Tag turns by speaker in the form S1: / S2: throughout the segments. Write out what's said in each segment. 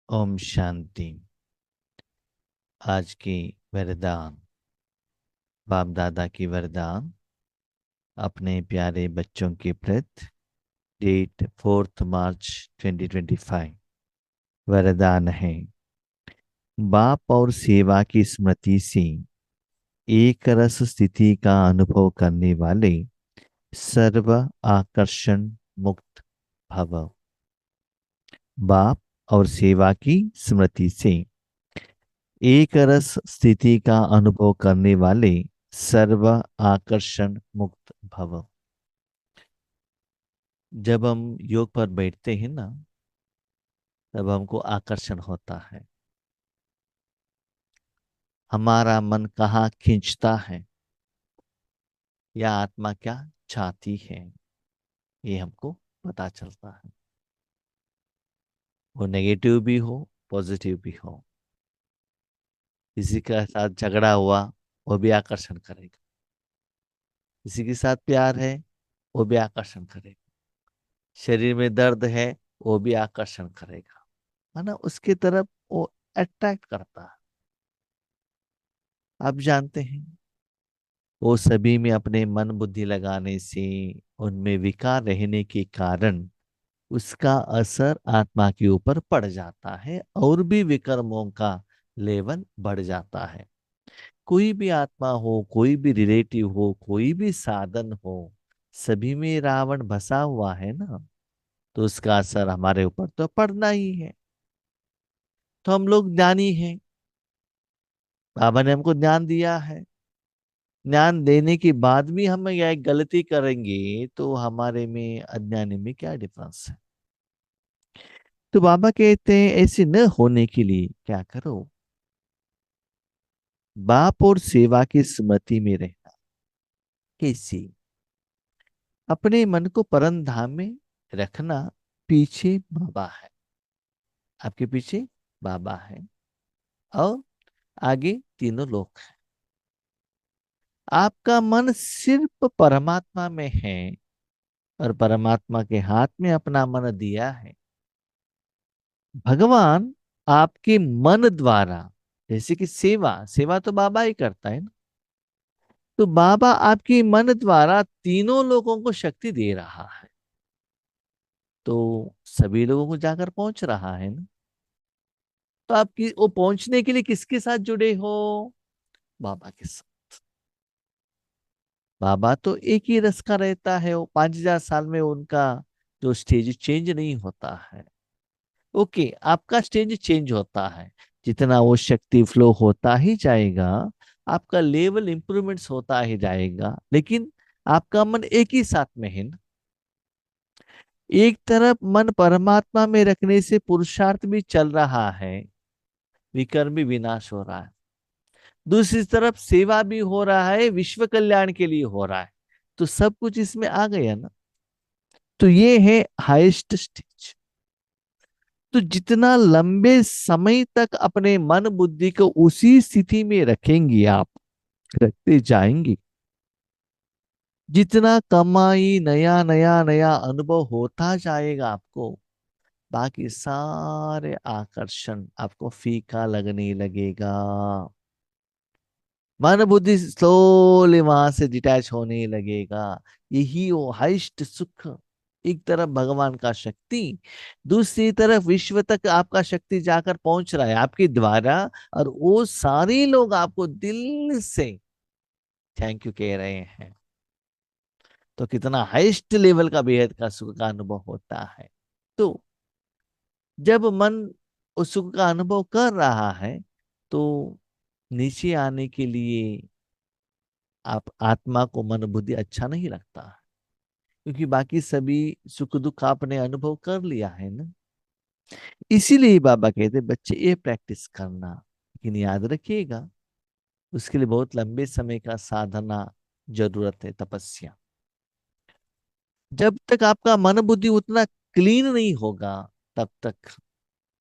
S1: ओम शांति। आज की वरदान, बाप दादा की वरदान अपने प्यारे बच्चों के प्रति। डेट 4 मार्च 2025। वरदान है, बाप और सेवा की स्मृति से एक रस स्थिति का अनुभव करने वाले सर्व आकर्षण मुक्त भव। बाप और सेवा की स्मृति से एक रस स्थिति का अनुभव करने वाले सर्व आकर्षण मुक्त भव। जब हम योग पर बैठते हैं ना, तब हमको आकर्षण होता है। हमारा मन कहाँ खींचता है या आत्मा क्या चाहती है, ये हमको पता चलता है। वो नेगेटिव भी हो, पॉजिटिव भी हो। किसी के साथ झगड़ा हुआ, वो भी आकर्षण करेगा। किसी के साथ प्यार है, वो भी आकर्षण करेगा। शरीर में दर्द है, वो भी आकर्षण करेगा, है ना। उसकी तरफ वो अट्रैक्ट करता है। आप जानते हैं, वो सभी में अपने मन बुद्धि लगाने से, उनमें विकार रहने के कारण उसका असर आत्मा के ऊपर पड़ जाता है और भी विकर्मों का लेवल बढ़ जाता है। कोई भी आत्मा हो, कोई भी रिलेटिव हो, कोई भी साधन हो, सभी में रावण बसा हुआ है ना। तो उसका असर हमारे ऊपर तो पड़ना ही है। तो हम लोग ज्ञानी हैं, बाबा ने हमको ज्ञान दिया है। ज्ञान देने के बाद भी हम यह एक गलती करेंगे तो हमारे में अज्ञानी में क्या डिफरेंस है। तो बाबा कहते हैं, ऐसे न होने के लिए क्या करो। बाप और सेवा की स्मृति में रहना। कैसी? अपने मन को परम धाम में रखना। पीछे बाबा है, आपके पीछे बाबा है, और आगे तीनों लोग हैं। आपका मन सिर्फ परमात्मा में है और परमात्मा के हाथ में अपना मन दिया है। भगवान आपके मन द्वारा, जैसे कि सेवा सेवा तो बाबा ही करता है ना। तो बाबा आपके मन द्वारा तीनों लोगों को शक्ति दे रहा है। तो सभी लोगों को जाकर पहुंच रहा है ना। तो आपकी वो पहुंचने के लिए किसके साथ जुड़े हो? बाबा के साथ। बाबा तो एक ही रस का रहता है। वो 5000 साल में उनका जो स्टेज चेंज नहीं होता है। ओके, आपका स्टेज चेंज होता है। जितना वो शक्ति फ्लो होता ही जाएगा, आपका लेवल इंप्रूवमेंट्स होता ही जाएगा, लेकिन आपका मन एक ही साथ में है ना। एक तरफ मन परमात्मा में रखने से पुरुषार्थ भी चल रहा है, विकर्म भी विनाश हो रहा है। दूसरी तरफ सेवा भी हो रहा है, विश्व कल्याण के लिए हो रहा है। तो सब कुछ इसमें आ गया ना। तो ये है हाईएस्ट स्टेज। तो जितना लंबे समय तक अपने मन बुद्धि को उसी स्थिति में रखेंगे आप, रखते जाएंगे, जितना कमाई नया नया नया अनुभव होता जाएगा आपको, बाकी सारे आकर्षण आपको फीका लगने लगेगा। मन बुद्धि स्लोली वहां से डिटैच होने लगेगा। यही वो हाइस्ट सुख। एक तरफ भगवान का शक्ति, दूसरी तरफ विश्व तक आपका शक्ति जाकर पहुंच रहा है आपके द्वारा। और वो सारे लोग आपको दिल से थैंक यू कह रहे हैं। तो कितना हाईएस्ट लेवल का बेहद का सुख का अनुभव होता है। तो जब मन उस सुख का अनुभव कर रहा है, तो नीचे आने के लिए आप आत्मा को मन बुद्धि अच्छा नहीं लगता है, क्योंकि बाकी सभी सुख दुख आपने अनुभव कर लिया है ना। इसीलिए बाबा कहते बच्चे ये प्रैक्टिस करना, लेकिन याद रखिएगा उसके लिए बहुत लंबे समय का साधना जरूरत है, तपस्या। जब तक आपका मन बुद्धि उतना क्लीन नहीं होगा, तब तक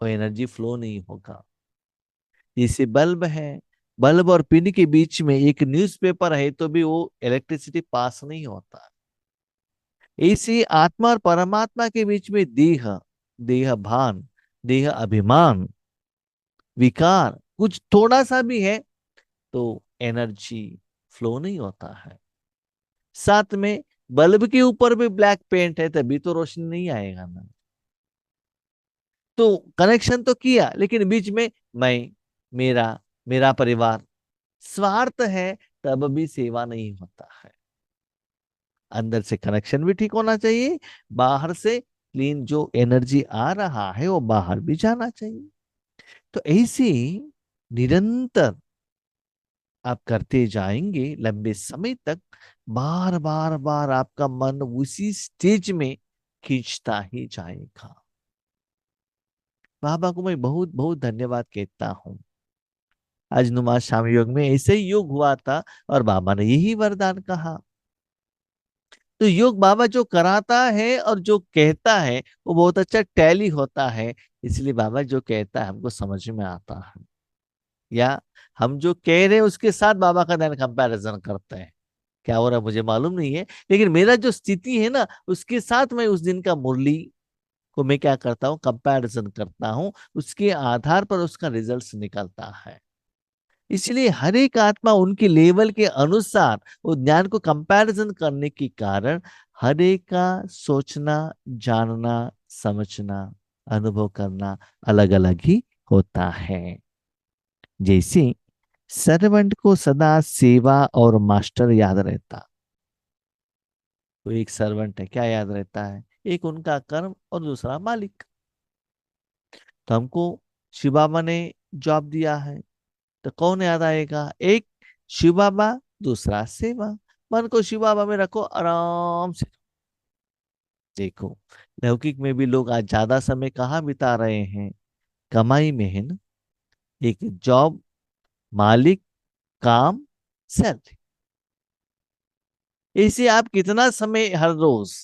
S1: वो एनर्जी फ्लो नहीं होगा। जैसे बल्ब है, बल्ब और पिन के बीच में एक न्यूज़पेपर है तो भी वो इलेक्ट्रिसिटी पास नहीं होता। इसी आत्मा और परमात्मा के बीच में देह, देह भान, देह अभिमान विकार कुछ थोड़ा सा भी है तो एनर्जी फ्लो नहीं होता है। साथ में बल्ब के ऊपर भी ब्लैक पेंट है तभी तो रोशनी नहीं आएगा ना। तो कनेक्शन तो किया लेकिन बीच में मैं, मेरा, मेरा परिवार, स्वार्थ है, तब भी सेवा नहीं होता है। अंदर से कनेक्शन भी ठीक होना चाहिए, बाहर से क्लीन जो एनर्जी आ रहा है वो बाहर भी जाना चाहिए। तो ऐसे निरंतर आप करते जाएंगे लंबे समय तक, बार बार बार आपका मन उसी स्टेज में खींचता ही जाएगा। बाबा को मैं बहुत बहुत धन्यवाद कहता हूँ। आज नुमा शाम योग में ऐसे ही योग हुआ था और बाबा ने यही वरदान कहा। तो योग बाबा जो कराता है और जो कहता है वो बहुत अच्छा टैली होता है। इसलिए बाबा जो कहता है हमको समझ में आता है, या हम जो कह रहे हैं उसके साथ बाबा का ध्यान कंपैरिजन करते हैं। क्या हो रहा है मुझे मालूम नहीं है, लेकिन मेरा जो स्थिति है ना उसके साथ मैं उस दिन का मुरली को मैं क्या करता हूँ, कंपैरिजन करता हूँ, उसके आधार पर उसका रिजल्ट निकलता है। इसलिए हर एक आत्मा उनके लेवल के अनुसार वो ज्ञान को कंपैरिजन करने के कारण हर एक का सोचना, जानना, समझना, अनुभव करना अलग अलग ही होता है। जैसे सर्वेंट को सदा सेवा और मास्टर याद रहता। तो एक सर्वेंट है, क्या याद रहता है, एक उनका कर्म और दूसरा मालिक। तो हमको शिव बाबा ने जॉब दिया है तो कौन याद आएगा, एक शिव बाबा, दूसरा सेवा। मन को शिव बाबा में रखो, आराम से देखो। लौकिक में भी लोग आज ज्यादा समय कहाँ बिता रहे हैं, कमाई में है ना। एक जॉब, मालिक, काम, सैलरी, इसे आप कितना समय हर रोज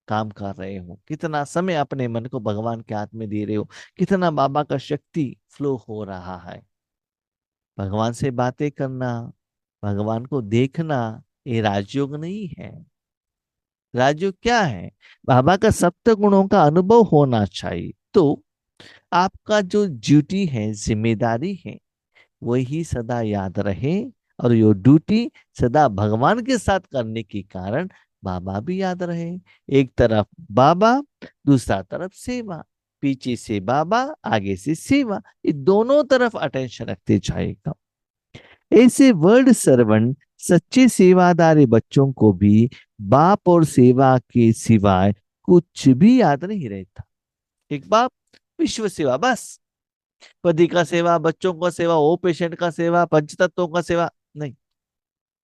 S1: काम कर रहे हो, कितना समय अपने मन को भगवान के हाथ में दे रहे हो, कितना बाबा का शक्ति फ्लो हो रहा है। भगवान से बातें करना, भगवान को देखना, ये राजयोग नहीं है। राजयोग क्या है, बाबा का सप्त गुणों का अनुभव होना चाहिए। तो आपका जो ड्यूटी है, जिम्मेदारी है, वही सदा याद रहे। और यो ड्यूटी सदा भगवान के साथ करने के कारण बाबा भी याद रहे। एक तरफ बाबा, दूसरा तरफ सेवा, पीछे से बाबा, आगे से सेवा, ये दोनों तरफ अटेंशन रखते जाएगा। ऐसे वर्ल्ड सर्वेंट सच्चे सेवादारी बच्चों को भी बाप और सेवा के सिवाय कुछ भी याद नहीं रहता। एक बाप, विश्व सेवा बस, पति का सेवा, बच्चों का सेवा, वो पेशेंट का सेवा, पंचतत्वों का सेवा नहीं,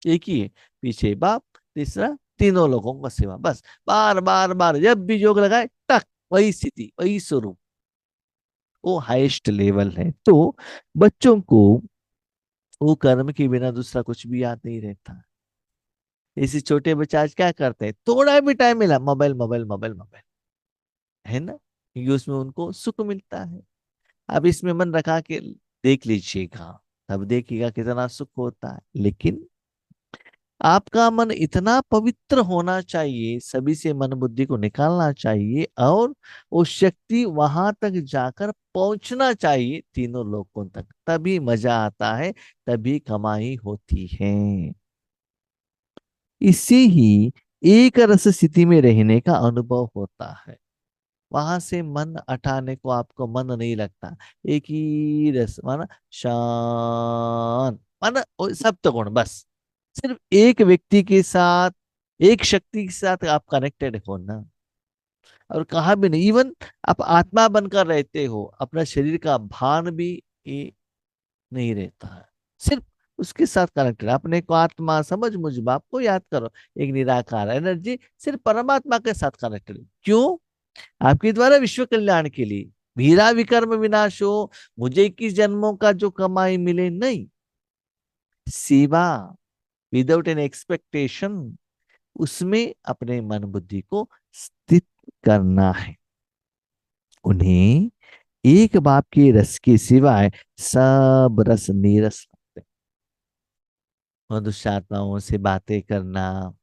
S1: एक ही है, पीछे बाप, तीसरा तीनों लोगों का सेवा बस। बार बार बार जब भी योग लगाए टक, वही स्थिति, वही स्वरूप, वो हाईएस्ट लेवल है। तो बच्चों को वो कर्म के बिना दूसरा कुछ भी याद नहीं रहता। इसी छोटे बच्चे आज क्या करते हैं, थोड़ा भी टाइम मिला मोबाइल मोबाइल मोबाइल मोबाइल, है ना, क्योंकि उसमें उनको सुख मिलता है। अब इसमें मन रखा के देख लीजिएगा, तब देखिएगा कितना सुख होता है। लेकिन आपका मन इतना पवित्र होना चाहिए, सभी से मन बुद्धि को निकालना चाहिए और वो शक्ति वहां तक जाकर पहुंचना चाहिए, तीनों लोगों तक, तभी मजा आता है, तभी कमाई होती है। इससे ही एक रस स्थिति में रहने का अनुभव होता है। वहां से मन हटाने को आपको मन नहीं लगता। एक ही रस माना शांत, माना सप्त गुण बस, सिर्फ एक व्यक्ति के साथ, एक शक्ति के साथ आप कनेक्टेड हो ना। और कहा भी नहीं, इवन आप आत्मा बनकर रहते हो, अपना शरीर का भान भी ये नहीं रहता है, सिर्फ उसके साथ कनेक्टेड। अपने को आत्मा समझ, मुझ बाप को याद करो, एक निराकार एनर्जी सिर्फ परमात्मा के साथ कनेक्टेड। क्यों, आपके द्वारा विश्व कल्याण के लिए, मेरा विकर्म विनाश हो, मुझे 21 जन्मों का जो कमाई मिले नहीं, सेवा विदाउट एन एक्सपेक्टेशन, उसमें अपने मन बुद्धि को स्थित करना है। उन्हें एक बाप के रस के सिवाय सब रस नीरस लगते हैं। मनुष्य आत्माओं से बातें करना,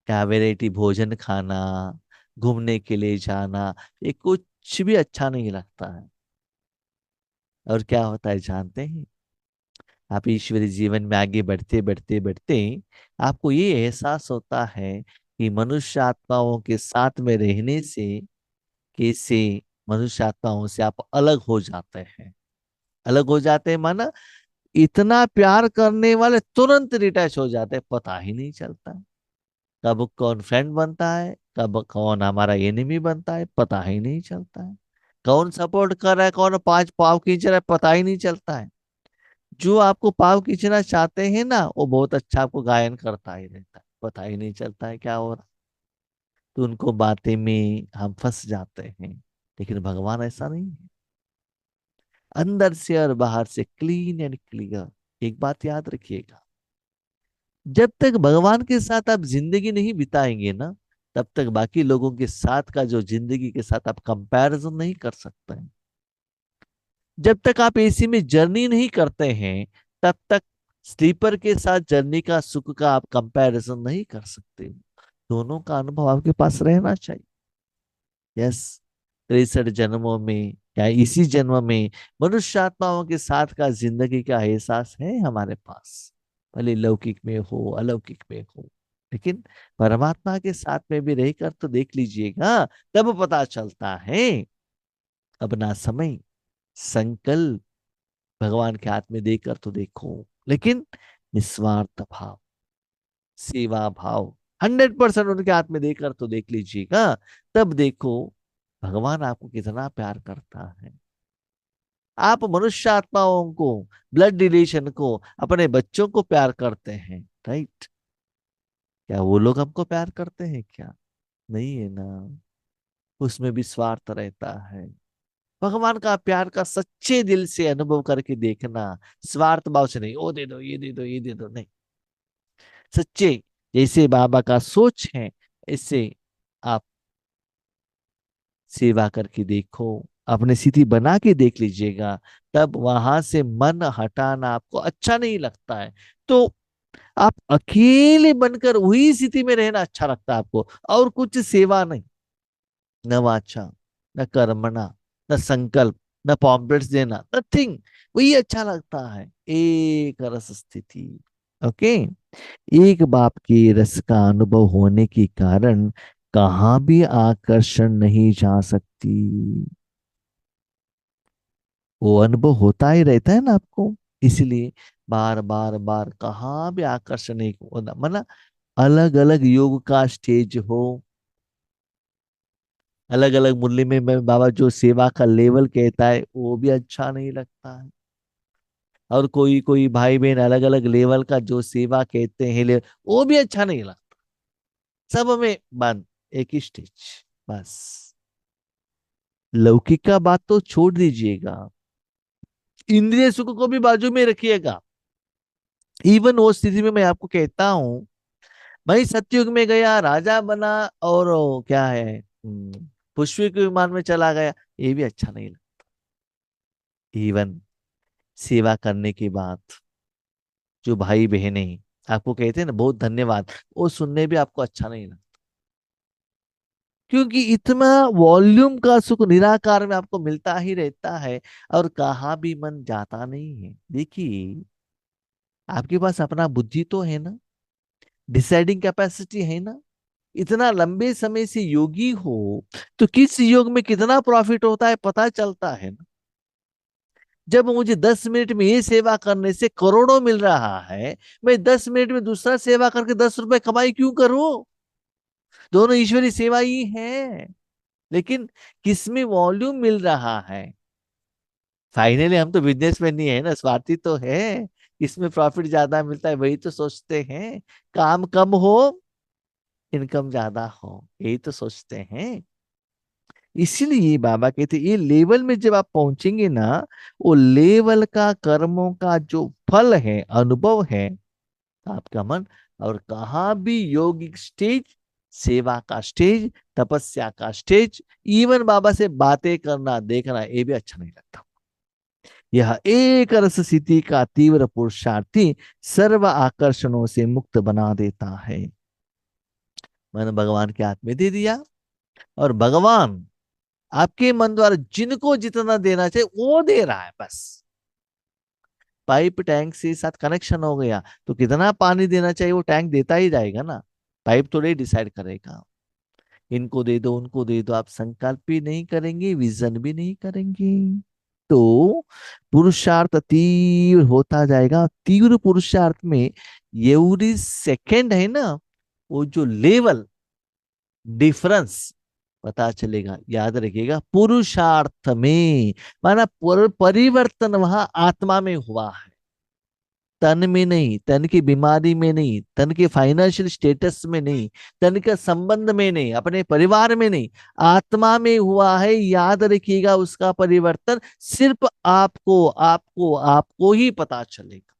S1: क्या वैरायटी भोजन खाना, घूमने के लिए जाना, ये कुछ कुछ भी अच्छा नहीं लगता है। और क्या होता है जानते हैं? आप ईश्वरी जीवन में आगे बढ़ते बढ़ते बढ़ते आपको ये एहसास होता है कि मनुष्य आत्माओं के साथ में रहने से कैसे मनुष्य आत्माओं से आप अलग हो जाते हैं। अलग हो जाते हैं माना इतना प्यार करने वाले तुरंत डिटैच हो जाते हैं, पता ही नहीं चलता। कब कौन फ्रेंड बनता है, कब कौन हमारा एनिमी बनता है, पता ही नहीं चलता है। कौन सपोर्ट कर रहा है, कौन पांच पाव खींच रहा है, पता ही नहीं चलता है। जो आपको पाव खींचना चाहते हैं ना, वो बहुत अच्छा आपको गायन करता ही रहता है, पता ही नहीं चलता है क्या हो रहा। तो उनको बातें में हम फंस जाते हैं। लेकिन भगवान ऐसा नहीं है, अंदर से और बाहर से क्लीन एंड क्लियर। एक बात याद रखिएगा, जब तक भगवान के साथ आप जिंदगी नहीं बिताएंगे ना, तब तक बाकी लोगों के साथ का जो जिंदगी के साथ आप कंपैरिजन नहीं कर सकते हैं। जब तक आप एसी में जर्नी नहीं करते हैं, तब तक स्लीपर के साथ जर्नी का सुख का आप कंपैरिजन नहीं कर सकते। दोनों का अनुभव आपके पास रहना चाहिए। यस, 63 जन्मों में या इसी जन्म में मनुष्य आत्माओं के साथ का जिंदगी का एहसास है हमारे पास, भले लौकिक में हो अलौकिक में हो। लेकिन परमात्मा के साथ में भी रहकर तो देख लीजिएगा, तब पता चलता है अपना समय संकल्प भगवान के हाथ में देकर तो देखो। लेकिन निस्वार्थ भाव, सेवा भाव 100% उनके हाथ में देकर तो देख लीजिएगा, तब देखो भगवान आपको कितना प्यार करता है। आप मनुष्य आत्माओं को, ब्लड रिलेशन को, अपने बच्चों को प्यार करते हैं, राइट? क्या वो लोग हमको प्यार करते हैं क्या? नहीं है ना। उसमें भी स्वार्थ रहता है। भगवान का प्यार का सच्चे दिल से अनुभव करके देखना, स्वार्थ भाव से नहीं, ओ दे दो ये दे दो ये दे दो, नहीं। सच्चे, जैसे बाबा का सोच है, इससे आप सेवा करके देखो, अपने स्थिति बना के देख लीजिएगा। तब वहां से मन हटाना आपको अच्छा नहीं लगता है, तो आप अकेले बनकर वही स्थिति में रहना अच्छा लगता है आपको, और कुछ सेवा नहीं। न वाचा, न कर्मणा, न संकल्प, न पॉम्पलेट्स देना, नथिंग। वही अच्छा लगता है, एक रस स्थिति। ओके। एक बाप के रस का अनुभव होने के कारण कहाँ भी आकर्षण नहीं जा सकती। वो अनुभव होता ही रहता है ना आपको, इसलिए बार बार बार कहाँ भी आकर्षण नहीं होना। मतलब अलग अलग योग का स्टेज हो, अलग अलग मुरली में मैं बाबा जो सेवा का लेवल कहता है वो भी अच्छा नहीं लगता है। और कोई कोई भाई बहन अलग अलग लेवल का जो सेवा कहते हैं वो भी अच्छा नहीं लगता। सब में बंद, एक ही स्टेज, बस। लौकिक का बात तो छोड़ दीजिएगा, इंद्रिय सुख को भी बाजू में रखिएगा। इवन वो स्थिति में मैं आपको कहता हूं, मैं सतयुग में गया, राजा बना, और वो क्या है, पुष्पक विमान में चला गया, ये भी अच्छा नहीं लगता। इवन सेवा करने के बाद जो भाई बहने आपको कहते हैं ना बहुत धन्यवाद, वो सुनने भी आपको अच्छा नहीं लगता। क्योंकि इतना वॉल्यूम का सुख निराकार में आपको मिलता ही रहता है, और कहाँ भी मन जाता नहीं है। देखिए, आपके पास अपना बुद्धि तो है ना, डिसाइडिंग कैपेसिटी है ना, इतना लंबे समय से योगी हो, तो किस योग में कितना प्रॉफिट होता है पता चलता है ना। जब मुझे 10 मिनट में ये सेवा करने से करोड़ों मिल रहा है, मैं 10 मिनट में दूसरा सेवा करके 10 रुपए कमाई क्यों करूं? दोनों ईश्वरी सेवा ही है। लेकिन किसमें वॉल्यूम मिल रहा है? फाइनली हम तो बिजनेसमैन नहीं है ना, स्वार्थी तो है। इसमें प्रॉफिट ज्यादा मिलता है वही तो सोचते हैं। काम कम हो, इनकम ज्यादा हो, यही तो सोचते हैं। इसीलिए बाबा कहते ये लेवल में जब आप पहुंचेंगे ना, वो लेवल का कर्मों का जो फल है, अनुभव है, आपका मन, और कहाँ भी योगिक स्टेज, सेवा का स्टेज, तपस्या का स्टेज, इवन बाबा से बातें करना देखना ये भी अच्छा नहीं लगता। यह एक रस स्थिति का तीव्र पुरुषार्थी सर्व आकर्षणों से मुक्त बना देता है। मैंने भगवान के हाथ में दे दिया, और भगवान आपके मन द्वारा जिनको जितना देना चाहिए वो दे रहा है बस। पाइप टैंक से साथ कनेक्शन हो गया तो कितना पानी देना चाहिए वो टैंक देता ही जाएगा ना। पाइप थोड़े डिसाइड करेगा। इनको दे दो उनको दे दो, आप संकल्प भी नहीं करेंगे, विजन भी नहीं करेंगे, तो पुरुषार्थ तीव्र होता जाएगा। तीव्र पुरुषार्थ में एवरी सेकंड है ना, वो जो लेवल डिफरेंस पता चलेगा। याद रखिएगा, पुरुषार्थ में माना परिवर्तन वहां आत्मा में हुआ है, तन में नहीं, तन की बीमारी में नहीं, तन के फाइनेंशियल स्टेटस में नहीं, तन के संबंध में नहीं, अपने परिवार में नहीं, आत्मा में हुआ है। याद रखिएगा, उसका परिवर्तन सिर्फ आपको आपको आपको ही पता चलेगा।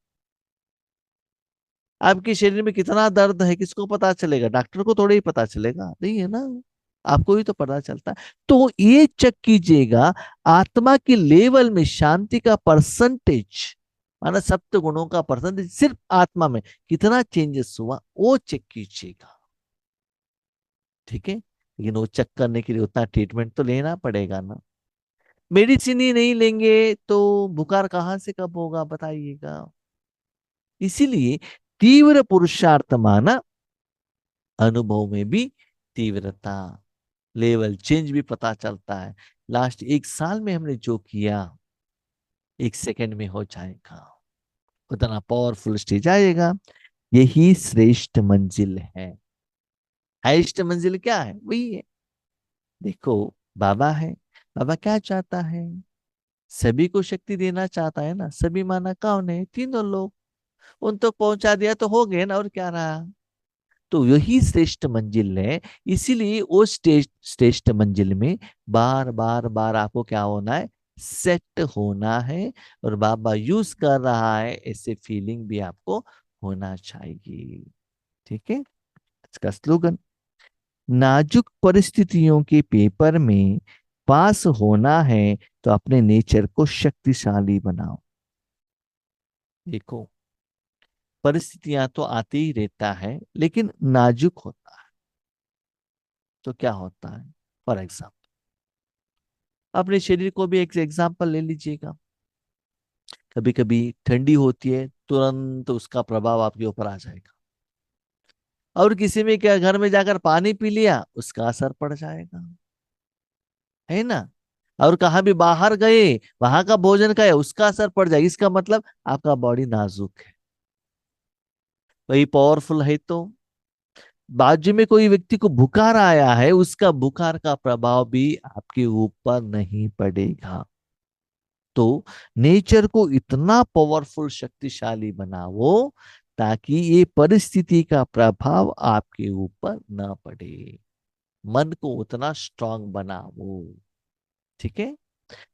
S1: आपके शरीर में कितना दर्द है किसको पता चलेगा? डॉक्टर को थोड़ा ही पता चलेगा, नहीं है ना, आपको ही तो पता चलता है। तो ये चेक कीजिएगा, आत्मा के लेवल में शांति का परसेंटेज, माना सप्त गुणों का परसेंटेज सिर्फ आत्मा में कितना चेंजेस हुआ वो चेक कीजिएगा। ठीक है, लेकिन वो चेक करने के लिए उतना ट्रीटमेंट तो लेना पड़ेगा ना। मेडिसिन ही नहीं लेंगे तो बुखार कहाँ से कब होगा बताइएगा। इसीलिए तीव्र पुरुषार्थ माना, अनुभव में भी तीव्रता, लेवल चेंज भी पता चलता है। लास्ट एक साल में हमने जो किया एक सेकंड में हो जाएगा, उतना पावरफुल स्टेज आएगा। यही श्रेष्ठ मंजिल है। हाईएस्ट मंजिल क्या है? वही है। देखो, बाबा है, बाबा क्या चाहता है? सभी को शक्ति देना चाहता है ना। सभी माना कौन है? तीनों लोग। उन तक पहुंचा दिया तो हो गए ना, और क्या रहा। तो यही श्रेष्ठ मंजिल है। इसीलिए वो श्रेष्ठ मंजिल में बार बार बार आपको क्या होना है? सेट होना है। और बाबा यूज कर रहा है ऐसे फीलिंग भी आपको होना चाहिए। ठीक है, इसका स्लोगन, नाजुक परिस्थितियों के पेपर में पास होना है तो अपने नेचर को शक्तिशाली बनाओ। देखो, परिस्थितियां तो आती ही रहता है लेकिन नाजुक होता है। तो क्या होता है? फॉर एग्जाम्पल, अपने शरीर को भी एक एग्जाम्पल ले लीजिएगा। कभी कभी ठंडी होती है, तुरंत उसका प्रभाव आपके ऊपर आ जाएगा। और किसी में क्या, घर में जाकर पानी पी लिया, उसका असर पड़ जाएगा, है ना। और कहाँ भी बाहर गए, वहां का भोजन खाए, उसका असर पड़ जाएगा। इसका मतलब आपका बॉडी नाजुक है, वही पावरफुल है। तो बाजू में कोई व्यक्ति को बुखार आया है, उसका बुखार का प्रभाव भी आपके ऊपर नहीं पड़ेगा। तो नेचर को इतना पावरफुल शक्तिशाली बनाओ ताकि ये परिस्थिति का प्रभाव आपके ऊपर ना पड़े। मन को उतना स्ट्रांग बनाओ। ठीक है,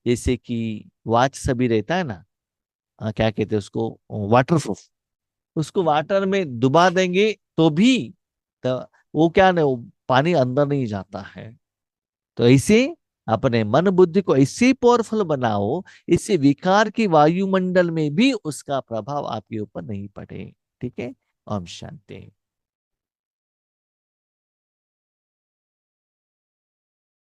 S1: जैसे कि वॉच सभी रहता है ना, क्या कहते हैं उसको, वाटर प्रूफ। उसको वाटर में डुबा देंगे तो भी तो वो क्या नहीं, वो पानी अंदर नहीं जाता है। तो ऐसे अपने मन बुद्धि को ऐसे पावरफुल बनाओ, इससे विकार की वायुमंडल में भी उसका प्रभाव आपके ऊपर नहीं पड़े। ठीक है, ओम शांति।